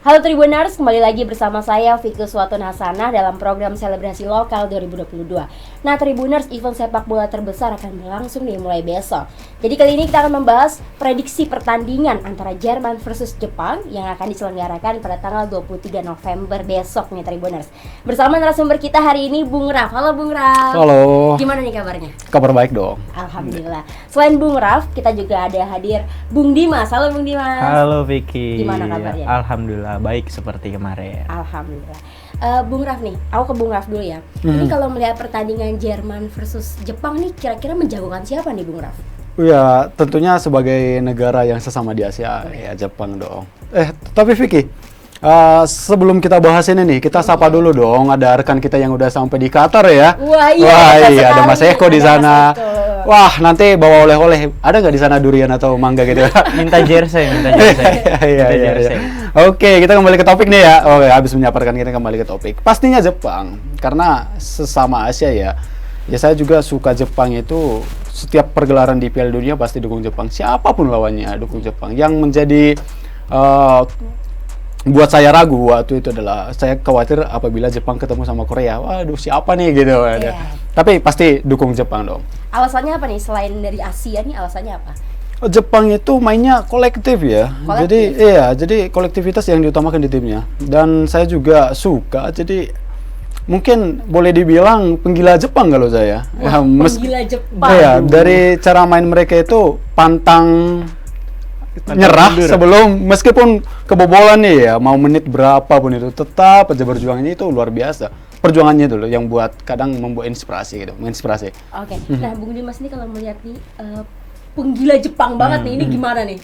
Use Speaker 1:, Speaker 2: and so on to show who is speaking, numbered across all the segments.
Speaker 1: Halo Tribuners, kembali lagi bersama saya Vicky Suwatun Hasanah dalam program Selebrasi Lokal 2022. Nah Tribuners, event sepak bola terbesar akan berlangsung mulai besok. Jadi kali ini kita akan membahas prediksi pertandingan antara Jerman versus Jepang yang akan diselenggarakan pada tanggal 23 November besok nih Tribuners. Bersama narasumber kita hari ini Bung Raf. Halo Bung Raf.
Speaker 2: Halo.
Speaker 1: Gimana nih kabarnya?
Speaker 2: Kabar baik dong.
Speaker 1: Alhamdulillah. Selain Bung Raf, kita juga ada hadir Bung Dimas. Halo Bung Dimas.
Speaker 3: Halo Vicky.
Speaker 1: Gimana kabarnya?
Speaker 3: Alhamdulillah baik seperti kemarin.
Speaker 1: Alhamdulillah. Bung Raf nih, aku ke Bung Raf dulu ya. Ini kalau melihat pertandingan Jerman versus Jepang nih, kira-kira menjagokan siapa nih Bung Raf?
Speaker 2: Ya, tentunya sebagai negara yang sesama di Asia, ya Jepang dong. Tapi Vicky, sebelum kita bahas ini nih, kita sapa dulu dong. Ada rekan kita yang udah sampai di Qatar ya.
Speaker 1: Wah iya,
Speaker 2: ada Mas Eko di sana. Wah, nanti bawa oleh-oleh. Ada nggak di sana durian atau mangga gitu?
Speaker 3: minta jersey.
Speaker 2: Iya. Oke, kita kembali ke topik nih ya. Oke, habis menyaparkan kita kembali ke topik. Pastinya Jepang, karena sesama Asia ya. Ya saya juga suka Jepang itu. Setiap pergelaran di Piala Dunia pasti dukung Jepang. Siapapun lawannya dukung Jepang. Yang menjadi buat saya ragu waktu itu adalah saya khawatir apabila Jepang ketemu sama Korea. Waduh, siapa nih gitu. Yeah. Tapi pasti dukung Jepang dong.
Speaker 1: Alasannya apa nih selain dari Asia nih? Alasannya apa?
Speaker 2: Jepang itu mainnya kolektif ya. Jadi kolektivitas yang diutamakan di timnya. Dan saya juga suka. Jadi mungkin boleh dibilang penggila Jepang kalau saya.
Speaker 1: Wah, penggila Jepang.
Speaker 2: Iya, dari cara main mereka itu pantang nyerah sebelum meskipun kebobolan nih ya, mau menit berapapun itu tetap aja berjuangnya itu luar biasa. Perjuangannya dulu yang buat kadang membuat inspirasi gitu, menginspirasi.
Speaker 1: Oke. Nah, Bung Dimas ini kalau melihat nih penggila Jepang banget nih, ini gimana nih?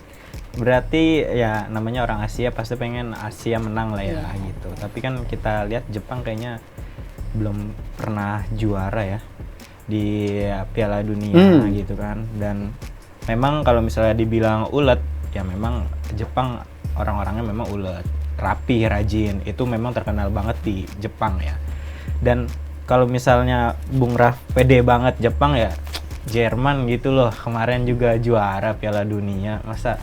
Speaker 3: Berarti ya namanya orang Asia pasti pengen Asia menang lah ya gitu. Tapi kan kita lihat Jepang kayaknya belum pernah juara ya di Piala Dunia gitu kan. Dan memang kalau misalnya dibilang ulet, ya memang Jepang orang-orangnya memang ulet, rapi, rajin. Itu memang terkenal banget di Jepang ya. Dan kalau misalnya Bung Raf pede banget Jepang ya, Jerman gitu loh, kemarin juga juara Piala Dunia, masa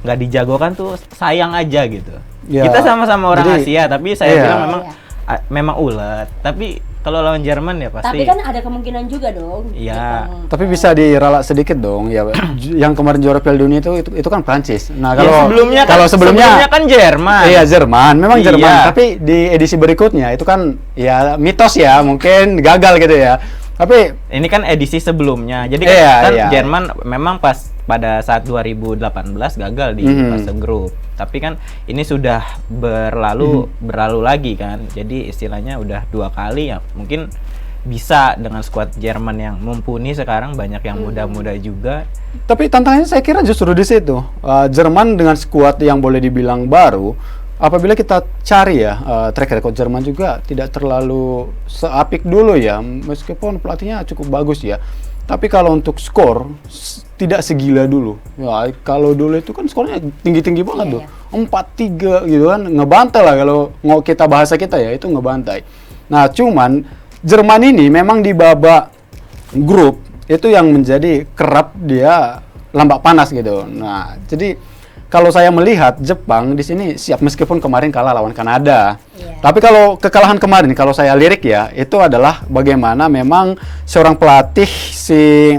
Speaker 3: nggak dijagokan tuh sayang aja gitu. Ya, kita sama-sama orang Asia, tapi saya bilang memang ulet. Tapi kalau lawan Jerman ya pasti.
Speaker 1: Tapi kan ada kemungkinan juga dong.
Speaker 3: Iya.
Speaker 2: Tapi bisa diralat sedikit dong ya. Yang kemarin juara Piala Dunia itu kan Prancis. Nah, kalau sebelumnya
Speaker 3: kan Jerman.
Speaker 2: Iya, Jerman. Memang Jerman, tapi di edisi berikutnya itu kan ya mitos ya, mungkin gagal gitu ya. Tapi
Speaker 3: ini kan edisi sebelumnya. Jadi Jerman memang pas pada saat 2018 gagal di fase grup. Tapi kan ini sudah berlalu lagi kan. Jadi istilahnya udah 2 kali ya. Mungkin bisa dengan skuad Jerman yang mumpuni sekarang, banyak yang muda-muda juga.
Speaker 2: Tapi tantangannya saya kira justru di situ. Jerman dengan skuad yang boleh dibilang baru. Apabila kita cari ya, track record Jerman juga tidak terlalu seapik dulu ya, meskipun pelatihnya cukup bagus ya. Tapi kalau untuk skor, tidak segila dulu. Ya, kalau dulu itu kan skornya tinggi-tinggi banget tuh. 4-3 gitu kan, ngebantai lah kalau mau kita bahasa kita ya, itu ngebantai. Nah, cuman Jerman ini memang di babak grup, itu yang menjadi kerap dia lambak panas gitu. Nah, jadi kalau saya melihat Jepang di sini siap meskipun kemarin kalah lawan Kanada. Tapi kalau kekalahan kemarin, kalau saya lirik ya, itu adalah bagaimana memang seorang pelatih si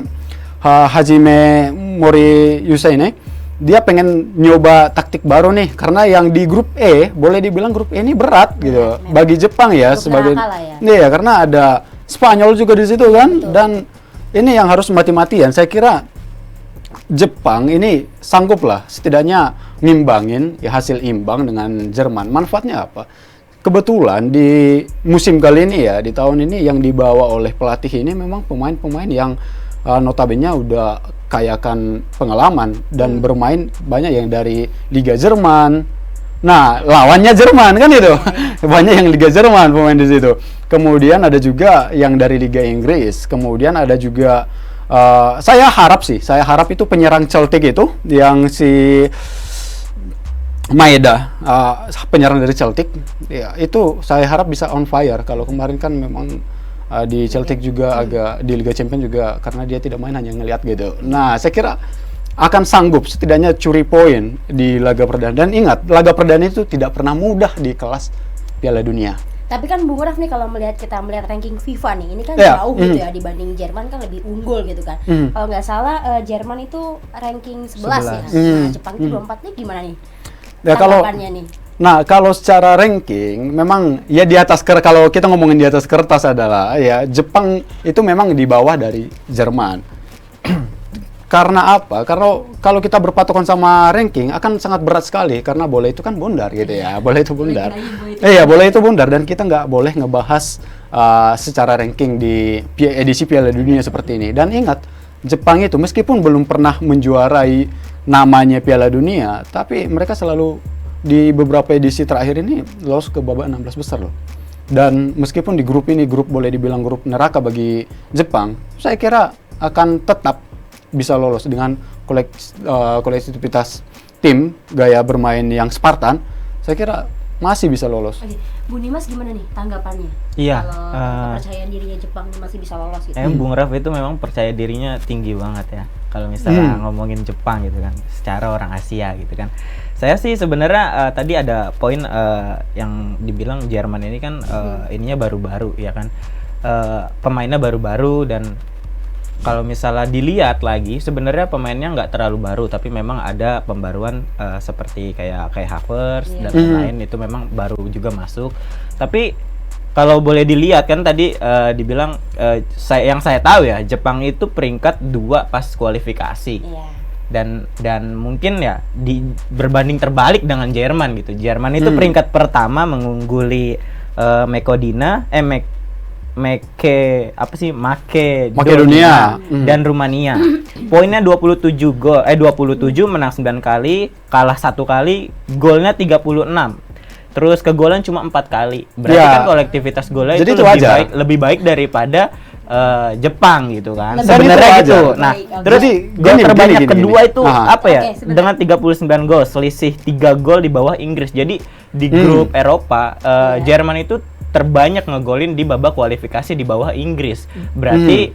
Speaker 2: Hajime Moriyusa ini, dia pengen nyoba taktik baru nih, karena yang di grup E, boleh dibilang grup E ini berat gitu bagi Jepang ya, sebagai iya, karena ada Spanyol juga di situ kan. Betul. Dan ini yang harus mati-matian. Saya kira Jepang ini sanggup lah setidaknya ngimbangin ya, hasil imbang dengan Jerman. Manfaatnya apa? Kebetulan di musim kali ini ya, di tahun ini yang dibawa oleh pelatih ini memang pemain-pemain yang notabene udah kayakan pengalaman dan bermain banyak yang dari Liga Jerman. Nah, lawannya Jerman kan itu. Banyak yang Liga Jerman pemain di situ. Kemudian ada juga yang dari Liga Inggris. Kemudian ada juga saya harap itu penyerang Celtic itu yang si Maeda, penyerang dari Celtic, ya itu saya harap bisa on fire. Kalau kemarin kan memang di Celtic juga agak di Liga Champions juga karena dia tidak main hanya ngelihat gitu. Nah, saya kira akan sanggup setidaknya curi poin di laga perdana. Dan ingat, laga perdana itu tidak pernah mudah di kelas Piala Dunia.
Speaker 1: Tapi kan Bung Raf nih, kalau kita melihat ranking FIFA nih, ini kan
Speaker 2: Ya,
Speaker 1: jauh gitu ya dibanding Jerman, kan lebih unggul gitu kan. Kalau nggak salah Jerman itu ranking 11 ya. Nah, Jepang itu 24 nih, gimana nih?
Speaker 2: Ya, kalau
Speaker 1: Tanggapannya nih.
Speaker 2: Nah, kalau secara ranking memang ya di atas kalau kita ngomongin di atas kertas adalah ya Jepang itu memang di bawah dari Jerman. Karena apa? Karena kalau kita berpatokan sama ranking akan sangat berat sekali, karena bola itu kan bundar gitu ya. Bola itu bundar. Iya, bola itu bundar, dan kita nggak boleh ngebahas secara ranking di edisi Piala Dunia seperti ini. Dan ingat, Jepang itu meskipun belum pernah menjuarai namanya Piala Dunia, tapi mereka selalu di beberapa edisi terakhir ini lolos ke babak 16 besar loh. Dan meskipun di grup ini, grup boleh dibilang grup neraka bagi Jepang, saya kira akan tetap bisa lolos dengan kolektivitas tim, gaya bermain yang Spartan. Saya kira masih bisa lolos.
Speaker 1: Oke, Bu Nimas gimana nih tanggapannya?
Speaker 3: Iya,
Speaker 1: Kalau kepercayaan dirinya Jepang masih bisa lolos gitu.
Speaker 3: Bung Raf itu memang percaya dirinya tinggi banget ya. Kalau misalnya ngomongin Jepang gitu kan, secara orang Asia gitu kan. Saya sih sebenarnya tadi ada poin yang dibilang Jerman ini kan ininya baru-baru ya kan. Pemainnya baru-baru, dan kalau misalnya dilihat lagi sebenarnya pemainnya nggak terlalu baru, tapi memang ada pembaruan seperti kayak Havertz dan lain-lain, itu memang baru juga masuk. Tapi kalau boleh dilihat kan tadi dibilang yang saya tahu ya, Jepang itu peringkat 2 pas kualifikasi. Dan mungkin ya berbanding terbalik dengan Jerman gitu. Jerman itu peringkat pertama mengungguli Makedonia dan Rumania. Poinnya 27 gol, 27 menang 9 kali, kalah 1 kali, golnya 36. Terus kegolan cuma 4 kali. Berarti kan kolektivitas golnya
Speaker 2: jadi
Speaker 3: itu lebih baik daripada Jepang gitu kan. Sebenarnya gitu. Nah, terus gol terbanyak kedua itu apa ya? Dengan 39 gol, selisih 3 gol di bawah Inggris. Jadi di grup Eropa, Jerman itu terbanyak ngegolin di babak kualifikasi di bawah Inggris. Berarti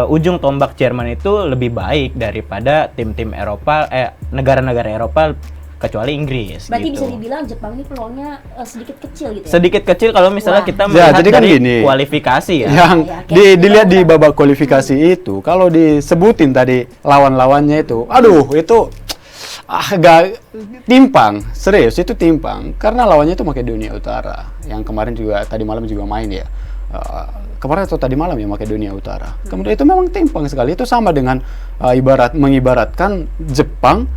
Speaker 3: ujung tombak Jerman itu lebih baik daripada tim-tim Eropa, negara-negara Eropa kecuali Inggris.
Speaker 1: Berarti
Speaker 3: gitu.
Speaker 1: bisa dibilang Jepang ini peluangnya sedikit kecil gitu ya?
Speaker 3: Sedikit kecil kalau misalnya kita
Speaker 2: Ya,
Speaker 3: melihat
Speaker 2: jadi kan
Speaker 3: dari
Speaker 2: gini,
Speaker 3: kualifikasi ya.
Speaker 2: Yang dilihat di babak kualifikasi itu, kalau disebutin tadi lawan-lawannya itu, aduh itu agak timpang, serius itu timpang, karena lawannya itu Makedonia Utara yang kemarin juga tadi malam juga main ya. Kemarin atau tadi malam ya, Makedonia Utara. Kemudian itu memang timpang sekali. Itu sama dengan mengibaratkan Jepang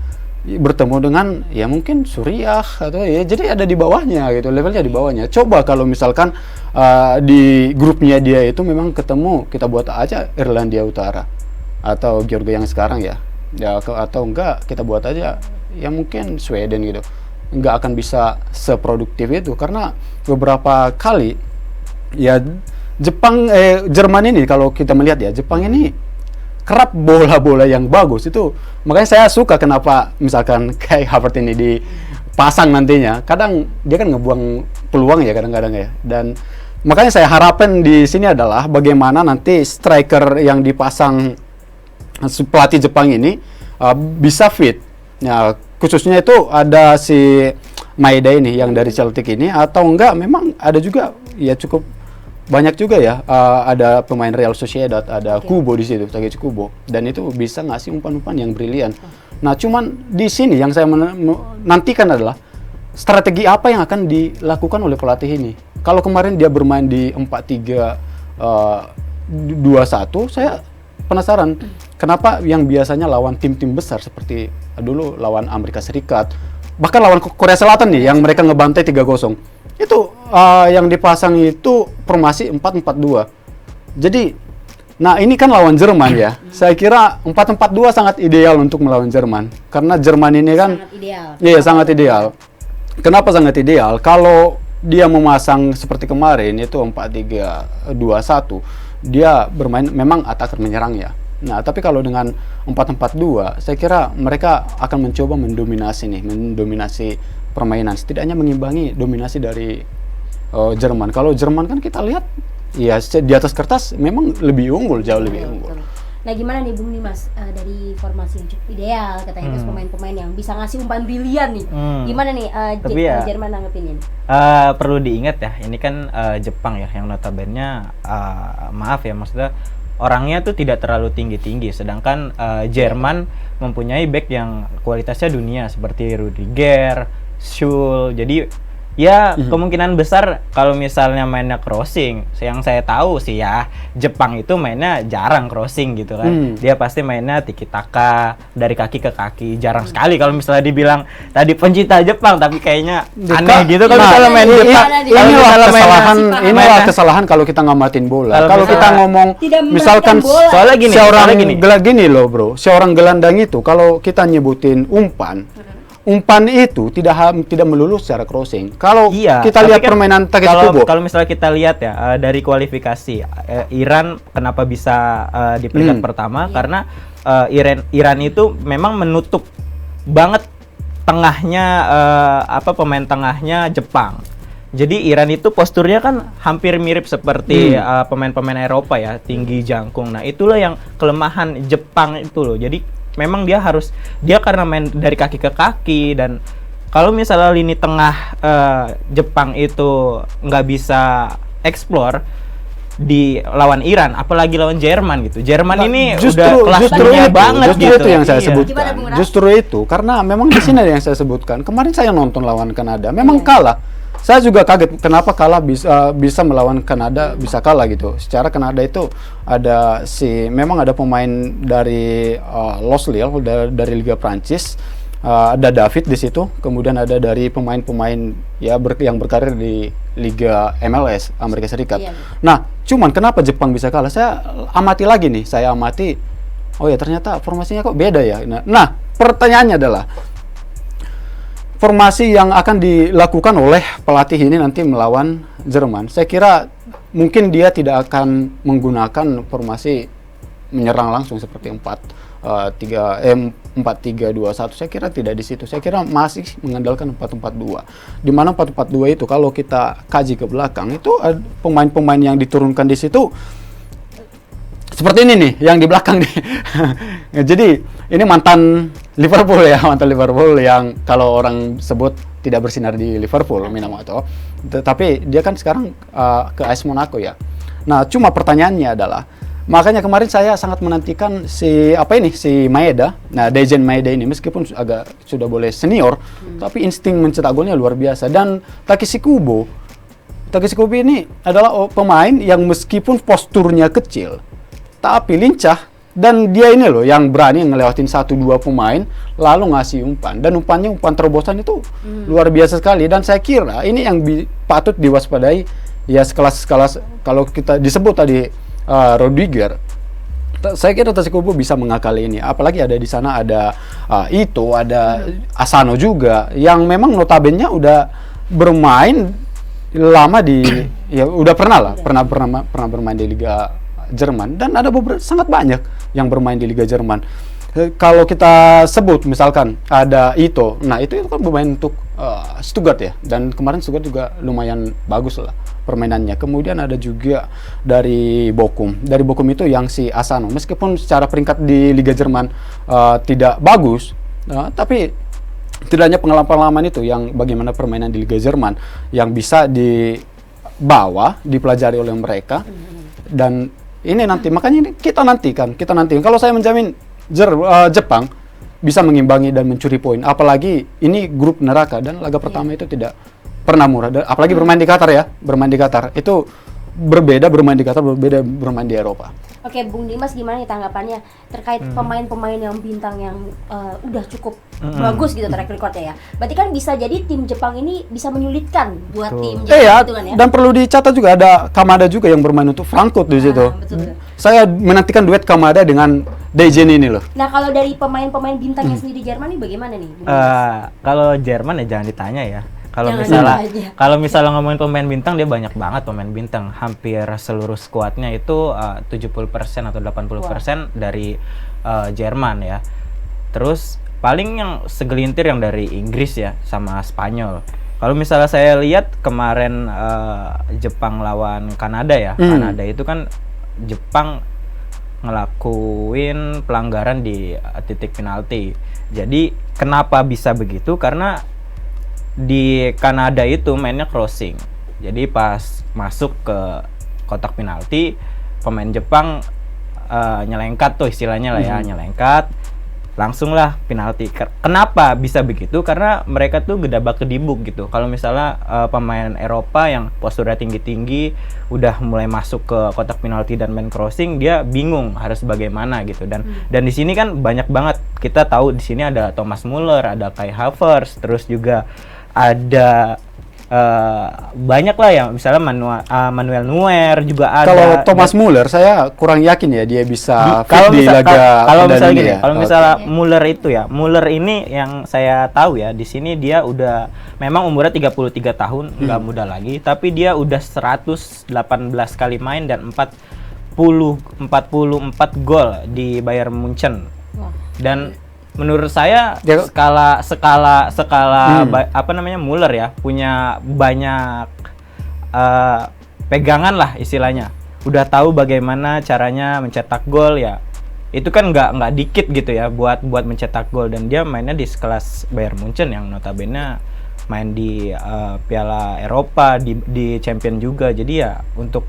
Speaker 2: bertemu dengan ya mungkin Suriah atau ya, jadi ada di bawahnya gitu, levelnya di bawahnya. Coba kalau misalkan di grupnya dia itu memang ketemu, kita buat aja Irlandia Utara atau Georgia yang sekarang ya atau enggak kita buat aja ya mungkin Sweden gitu, enggak akan bisa seproduktif itu, karena beberapa kali ya Jerman ini kalau kita melihat ya, Jepang ini kerap bola-bola yang bagus itu. Makanya saya suka kenapa misalkan kayak Havertz ini dipasang nantinya, kadang dia kan ngebuang peluang ya kadang-kadang ya. Dan makanya saya harapkan di sini adalah bagaimana nanti striker yang dipasang pelatih Jepang ini bisa fit. Ya, khususnya itu ada si Maeda ini yang dari Celtic ini, atau enggak memang ada juga ya cukup banyak juga ya, ada pemain Real Sociedad, ada Kubo di situ, Takeshi Kubo, dan itu bisa ngasih umpan-umpan yang brilian. Nah, cuman di sini yang saya nantikan adalah strategi apa yang akan dilakukan oleh pelatih ini. Kalau kemarin dia bermain di 4-3-2-1, saya penasaran kenapa yang biasanya lawan tim-tim besar seperti dulu lawan Amerika Serikat, bahkan lawan Korea Selatan nih yang mereka ngebantai 3-0. Itu yang dipasang itu formasi 4-4-2. Jadi nah ini kan lawan Jerman ya. Saya kira 4-4-2 sangat ideal untuk melawan Jerman, karena Jerman ini kan
Speaker 1: sangat ideal.
Speaker 2: Iya, sangat ideal. Kenapa sangat ideal? Kalau dia memasang seperti kemarin itu 4-3-2-1, dia bermain memang attacker menyerang ya. Nah, tapi kalau dengan 4-4-2, saya kira mereka akan mencoba mendominasi permainan, setidaknya mengimbangi dominasi dari Jerman. Kalau Jerman kan kita lihat ya di atas kertas memang lebih unggul, jauh lebih unggul.
Speaker 1: Nah gimana nih Bung Dimas, dari formasi yang cukup ideal katanya terus pemain-pemain yang bisa ngasih umpan brilian nih, gimana nih
Speaker 3: Tapi ya,
Speaker 1: Jerman nanggepin ini?
Speaker 3: perlu diingat ya, ini kan Jepang ya, yang notabene maaf ya, maksudnya orangnya tuh tidak terlalu tinggi-tinggi, sedangkan Jerman mempunyai back yang kualitasnya dunia seperti Rudiger, Schul. Jadi ya kemungkinan besar kalau misalnya mainnya crossing, yang saya tahu sih ya, Jepang itu mainnya jarang crossing gitu kan. Dia pasti mainnya tiki taka dari kaki ke kaki. Jarang sekali kalau misalnya dibilang tadi pencinta Jepang, tapi kayaknya aneh gitu kalau misalnya main Jepang.
Speaker 2: Inilah kesalahan kalau kita ngamatin bola. Kalau kita ngomong misalkan
Speaker 3: soalnya gini
Speaker 2: loh bro, seorang gelandang itu kalau kita nyebutin umpan itu tidak melulu secara crossing. Kalau kita lihat kan permainan Takeshikubo,
Speaker 3: kalau misalnya kita lihat ya dari kualifikasi Iran kenapa bisa di peringkat pertama, karena Iran itu memang menutup banget tengahnya pemain tengahnya Jepang. Jadi Iran itu posturnya kan hampir mirip seperti pemain-pemain Eropa ya, tinggi jangkung. Nah, itulah yang kelemahan Jepang itu loh. Jadi memang dia karena main dari kaki ke kaki, dan kalau misalnya lini tengah Jepang itu nggak bisa explore di lawan Iran, apalagi lawan Jerman gitu. Jerman ini udah kelas dunia banget
Speaker 2: justru
Speaker 3: gitu.
Speaker 2: Itu yang saya sebutkan. Justru itu karena memang di sini ada yang saya sebutkan. Kemarin saya nonton lawan Kanada, memang kalah. Saya juga kaget kenapa kalah bisa melawan Kanada, bisa kalah gitu. Secara Kanada itu memang ada pemain dari Lille dari Liga Prancis, ada David di situ, kemudian ada dari pemain-pemain ya yang berkarir di Liga MLS Amerika Serikat. Iya. Nah, cuman kenapa Jepang bisa kalah? Saya amati lagi nih, oh ya ternyata formasinya kok beda ya. Nah, pertanyaannya adalah formasi yang akan dilakukan oleh pelatih ini nanti melawan Jerman, saya kira mungkin dia tidak akan menggunakan formasi menyerang langsung seperti 4-3-2-1. Saya kira tidak di situ. Saya kira masih mengandalkan 4-4-2. Di mana 4-4-2 itu kalau kita kaji ke belakang itu pemain-pemain yang diturunkan di situ seperti ini nih, yang di belakang nih. Jadi ini mantan Liverpool yang kalau orang sebut tidak bersinar di Liverpool, Minamoto. Tapi dia kan sekarang ke AS Monaco ya. Nah, cuma pertanyaannya adalah, makanya kemarin saya sangat menantikan si Maeda. Nah, Dejan Maeda ini meskipun agak sudah boleh senior, tapi insting mencetak golnya luar biasa. Dan Takeshikubo ini adalah pemain yang meskipun posturnya kecil, tapi lincah, dan dia ini loh yang berani ngelewatin 1-2 pemain lalu ngasih umpan, dan umpan terobosan itu luar biasa sekali. Dan saya kira ini yang patut diwaspadai ya, sekelas kalau kita disebut tadi Rudiger. Saya kira Takeshikubo bisa mengakali ini, apalagi ada di sana ada ada Asano juga yang memang notabene udah bermain lama ya udah pernah bermain di Liga Jerman, dan ada sangat banyak yang bermain di Liga Jerman. Kalau kita sebut misalkan ada Ito, nah itu kan bermain untuk Stuttgart ya, dan kemarin Stuttgart juga lumayan bagus lah permainannya. Kemudian ada juga dari Bochum itu yang si Asano, meskipun secara peringkat di Liga Jerman tidak bagus, tapi tidaknya pengalaman itu yang bagaimana permainan di Liga Jerman yang bisa dipelajari oleh mereka. Dan ini nanti, makanya ini kita nantikan. Kalau saya menjamin Jepang bisa mengimbangi dan mencuri poin. Apalagi ini grup neraka, dan laga pertama itu tidak pernah murah. Apalagi bermain di Qatar ya, itu berbeda bermain di Qatar, berbeda bermain di Eropa.
Speaker 1: Oke, Bung Dimas gimana nih tanggapannya terkait pemain-pemain yang bintang yang udah cukup bagus gitu track recordnya ya? Berarti kan bisa jadi tim Jepang ini bisa menyulitkan buat tim Jepang gitu kan ya?
Speaker 2: Dan perlu dicatat juga ada Kamada juga yang bermain untuk Frankfurt di situ. Saya menantikan duet Kamada dengan Dejen ini loh.
Speaker 1: Nah, kalau dari pemain-pemain bintangnya sendiri Jerman ini bagaimana nih?
Speaker 3: Kalau Jerman ya jangan ditanya ya. Kalau misalnya ngomongin pemain bintang, dia banyak banget pemain bintang. Hampir seluruh skuadnya itu 70% atau 80% dari Jerman ya. Terus paling yang segelintir yang dari Inggris ya, sama Spanyol. Kalau misalnya saya lihat kemarin Jepang lawan Kanada ya, Kanada itu kan Jepang ngelakuin pelanggaran di titik penalti. Jadi kenapa bisa begitu? Karena di Kanada itu mainnya crossing. Jadi pas masuk ke kotak penalti, pemain Jepang nyelengkat tuh istilahnya lah ya, nyelengkat, langsung lah penalti. Kenapa bisa begitu? Karena mereka tuh gedabak kedibuk gitu. Kalau misalnya pemain Eropa yang posturnya tinggi-tinggi udah mulai masuk ke kotak penalti dan main crossing, dia bingung harus bagaimana gitu. Dan di sini kan banyak banget, kita tahu di sini ada Thomas Muller, ada Kai Havertz, terus juga ada banyak lah ya, misalnya Manuel Neuer juga ada.
Speaker 2: Kalau Thomas Muller saya kurang yakin ya dia bisa fit di laga
Speaker 3: kalau misalnya
Speaker 2: ini
Speaker 3: gini,
Speaker 2: ya.
Speaker 3: kalau misalnya Muller itu ya, Muller ini yang saya tahu ya, di sini dia udah memang umurnya 33 tahun, nggak muda lagi, tapi dia udah 118 kali main dan 44 gol di Bayern Munchen. Dan menurut saya skala apa namanya, Muller ya punya banyak pegangan lah istilahnya. Udah tahu bagaimana caranya mencetak gol ya. Itu kan nggak dikit gitu ya buat mencetak gol, dan dia mainnya di sekelas Bayern Munchen yang notabene main di Piala Eropa, di Champion juga. Jadi ya untuk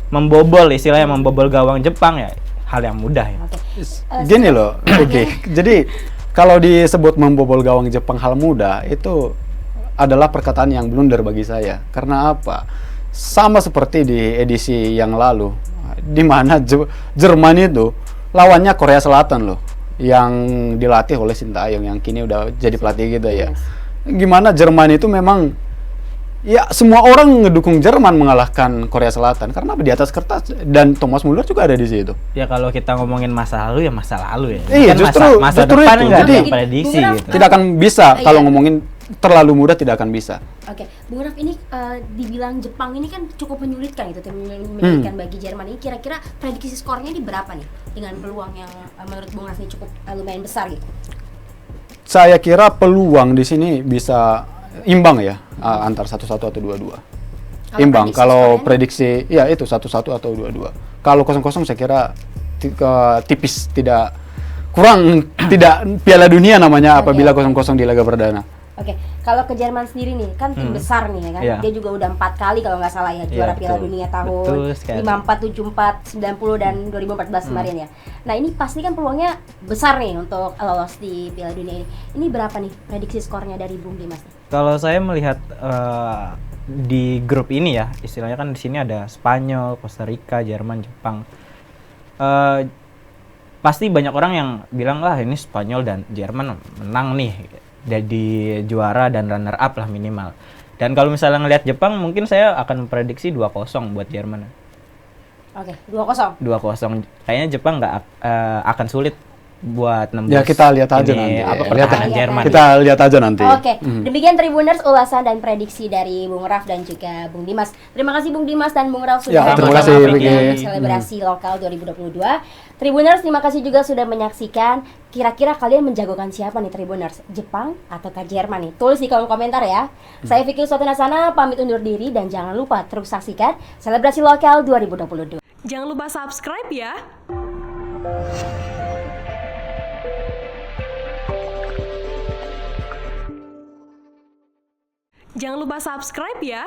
Speaker 3: membobol istilahnya, membobol gawang Jepang ya hal yang mudah ya.
Speaker 2: Gini loh, jadi kalau disebut membobol gawang Jepang hal mudah, itu adalah perkataan yang blunder bagi saya. Karena apa? Sama seperti di edisi yang lalu, di mana Jerman itu lawannya Korea Selatan loh, yang dilatih oleh Sintayong yang kini udah jadi pelatih gitu ya. Gimana Jerman itu memang ya semua orang ngedukung Jerman mengalahkan Korea Selatan karena di atas kertas, dan Thomas Muller juga ada di situ.
Speaker 3: Ya kalau kita ngomongin masa lalu ya masa lalu ya.
Speaker 2: Iya,
Speaker 3: kan masa
Speaker 2: justru
Speaker 3: depan
Speaker 2: itu.
Speaker 3: nggak ada
Speaker 2: Jadi,
Speaker 3: yang prediksi gitu.
Speaker 2: Tidak akan bisa kalau ngomongin terlalu mudah, tidak akan bisa.
Speaker 1: Oke, Bung Raf, ini dibilang Jepang ini kan cukup menyulitkan gitu, menyulitkan bagi Jerman ini. Kira-kira prediksi skornya ini berapa nih dengan peluang yang menurut Bung Raf ini cukup lumayan besar gitu?
Speaker 2: Saya kira peluang di sini bisa imbang ya, antar 1-1 atau 2-2. Imbang. Kalau prediksi ya itu 1-1 atau 2-2. Kalau 0-0 saya kira tipis, tidak Piala Dunia namanya apabila 0-0 di laga perdana.
Speaker 1: Oke, kalau ke Jerman sendiri nih, kan tim besar nih ya kan, dia juga udah 4 kali kalau nggak salah ya juara Piala Dunia tahun 54, 74, 90 dan 2014 kemarin ya. Nah ini pasti kan peluangnya besar nih untuk lolos di Piala Dunia ini. Ini berapa nih prediksi skornya dari Bung Dimas?
Speaker 3: Kalau saya melihat di grup ini ya, istilahnya kan di sini ada Spanyol, Costa Rica, Jerman, Jepang. Pasti banyak orang yang bilang lah ini Spanyol dan Jerman menang nih, jadi juara dan runner up lah minimal. Dan kalau misalnya ngelihat Jepang, mungkin saya akan memprediksi 2-0 buat Jerman.
Speaker 1: Oke, 2-0.
Speaker 3: 2-0. Kayaknya Jepang nggak akan sulit buat nembus.
Speaker 2: Ya kita lihat aja nanti.
Speaker 3: Jerman.
Speaker 2: Kita lihat aja nanti.
Speaker 1: Oke, demikian Tribuners ulasan dan prediksi dari Bung Raf dan juga Bung Dimas. Terima kasih Bung Dimas dan Bung Raf sudah
Speaker 2: terima kasih
Speaker 1: di selebrasi lokal 2022. Tribuners, terima kasih juga sudah menyaksikan. Kira-kira kalian menjagokan siapa nih Tribuners? Jepang ataukah Jerman nih? Tulis di kolom komentar ya. Saya Vicky Suatunasana pamit undur diri, dan jangan lupa terus saksikan selebrasi lokal 2022.
Speaker 4: Jangan lupa subscribe ya. Jangan lupa subscribe ya.